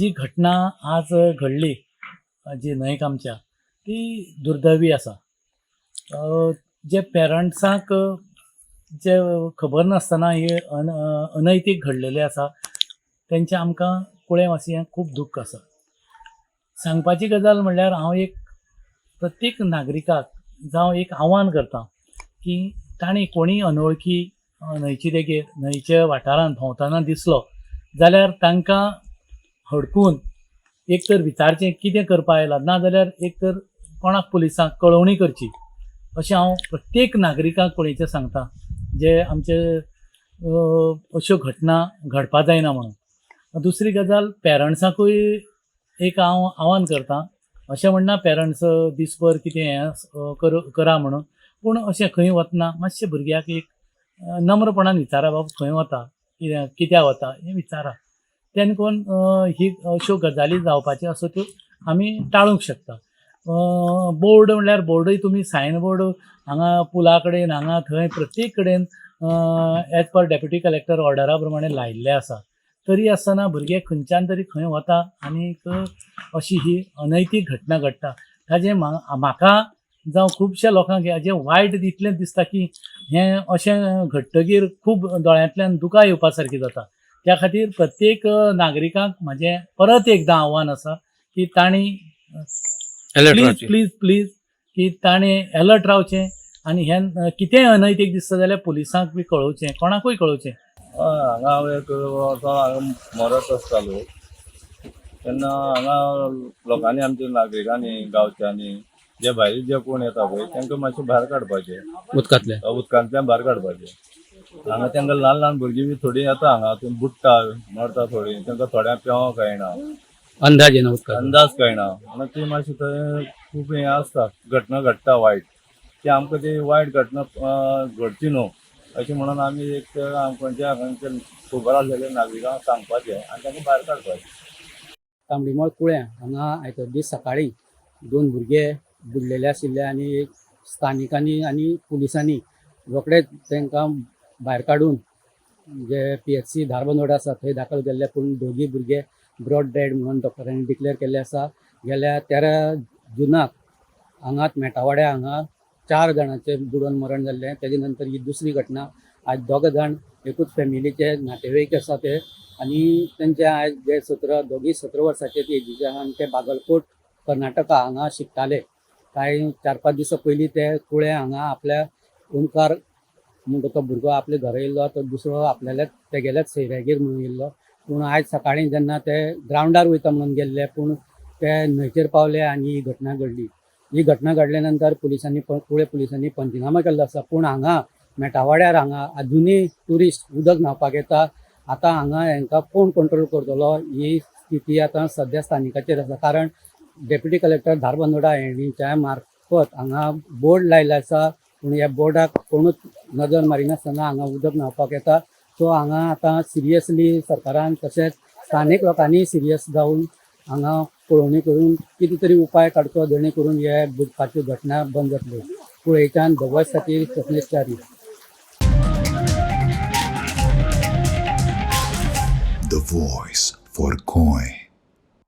जी घटना आज घडली जी न्हंयक आमच्या ती दुर्दैवी आसा. जे पेरंट्सांक जे खबर नासतना हे अनैतीक घडलेले आसा तेंचे आमकां कुळेवासियांक खूब दूख आसा. सांगपाची गजाल म्हणल्यार हांव एक प्रत्येक नागरिकाक जावं एक आव्हान करता की तांणी कोणी अनवळखी न्हंयचे देगेर न्हंयच्या वाठारांत भोंवतना दिसलो जाल्यार तांकां हडकून एक तर विचारचें कितें करपा आयला, ना जाल्यार एक तर कोणाक पुलिसांक कळवणी करची अशें हांव प्रत्येक नागरिकाक कोणेचें सांगता जे आमचे अश्यो घटना घडपा जायना म्हणून. दुसरी गजाल पेरंट्सांकूय एक हांव आव्हान करता. अशें म्हणना पेरंट्स दिसभर कितें हें करा म्हणून, पूण अशें खंय वतना मातशें भुरग्याक एक नम्रपणान विचारा बाबा खंय वता, कित्याक वता हें विचारा. तेन्ना करून ही अश्यो गजाली जावपाच्यो आसो त्यो आमी टाळूंक शकता. बोर्ड म्हणल्यार बोर्डूय तुमी सायन बोर्ड हांगा पुला कडेन हांगा थंय प्रत्येक कडेन एज पर डेप्युटी कलेक्टर ऑर्डरा प्रमाणे लायिल्ले आसा. तरी आसतना भुरगे खंयच्यान तरी खंय वता आनीक अशी ही अनैतीक घटना घडटा. ताजें म्हाका जावं खुबश्या लोकांक हेजें वायट इतलें दिसता की हें अशें घडटगीर खूब दोळ्यांतल्यान दुकां येवपा सारकी जाता. त्या खातीर प्रत्येक नागरिकांक म्हाजें परत एकदां आव्हान आसा की तांणी प्लीज की तांणी अलर्ट रावचें आनी हें कितेंय अनैतीक दिसता जाल्यार पुलिसांक बी कळोवचें, कोणाकूय कळोवचें. हांगा हांव एक वर्सां हांगा मरत आसतालो तेन्ना हांगा लोकांनी आमच्या नागरिकांनी गांवच्यांनी जे भायर जे कोण येता पळय तांकां मातशें भायर काडपाचें उदकांतल्यान भायर काडपाचें. हांगा तांकां ल्हान ल्हान भुरगीं बी थोडीं येता हांगा थंय बुडटा मरता थोडीं, तांकां थोड्यांक पेंवोंक कळना, अंदाज कळना आनी ती मातशी थंय खूब हें आसता घटना घडटा वायट. ती आमकां ती वायट घटना घडची न्हू अशें म्हणून आमी एक खंयच्या खबर आसलेल्या नागरिकांक सांगपाचें आनी तांकां भायर काडपाचें. तांबडीमोळ कुळ्या हांगा आयतार दीस सकाळीं 2 भुरगे बुडलेले आशिल्ले आनी स्थानिकांनी आनी पुलिसांनी रोखडेच तांकां भायर काडून जे PHC धारबांदोडा आसा थंय दाखल केल्ले, पूण दोगी भुरगे ब्रॉड डेड म्हणून डॉक्टरांनी डिक्लेअर केल्ले आसा. गेल्या 13 जुनाक हांगाच मेटावाड्या हांगा 4 जाणांचें बुडोवन मरण जाल्लें. तेजे नंतर ही दुसरी घटना. आज 2 जाण एकूच फॅमिलीचे नातेवाईक आसा ते आनी तेंचे आयज जे 17 वर्साचे एजीचे आहा आनी ते बागलकोट कर्नाटका हांगा शिकताले. कांय 4-5 दिसां पयलीं ते कुळे हांगा आपल्या ओंकार म्हणटा तो भुरगो आपल्या घरा येयल्लो, तो दुसरो आपल्याल्याच तेगेल्याच सैऱ्यागेर म्हणून येयल्लो. पूण आयज सकाळीं जेन्ना ते ग्रावंडार वयता म्हणून गेल्ले पूण ते न्हंयचेर पावले आनी ही घटना घडली. ही घटना घडले नंतर कुळे पुलिसांनी पंचनामा केल्लो आसा. पूण हांगा मेटावाड्यार हांगा अजुनूय ट्युरिस्ट उदक न्हांवपाक येता. आतां हांगा हांकां कोण कंट्रोल करतलो ही स्थिती आतां सद्या स्थानिकाचेर आसा. कारण डेप्युटी कलेक्टर धारबांदोडा हेंच्या मार्फत हांगा बोर्ड लायल्ले आसा, पूण ह्या बोर्डाक कोणूच नजर मारिनासतना हांगा उदक न्हांवपाक येता. सो हांगा आतां सिरियसली सरकारान तशेंच स्थानीक लोकांनी सिरियस जावन हांगा पळोवणी करून कितें तरी उपाय काडचो जेणे करून हे बुडपाच्यो घटना बंद जातल्यो. कुळेच्यान भगवत खातीर सतनेश Chari. The voice for Goy.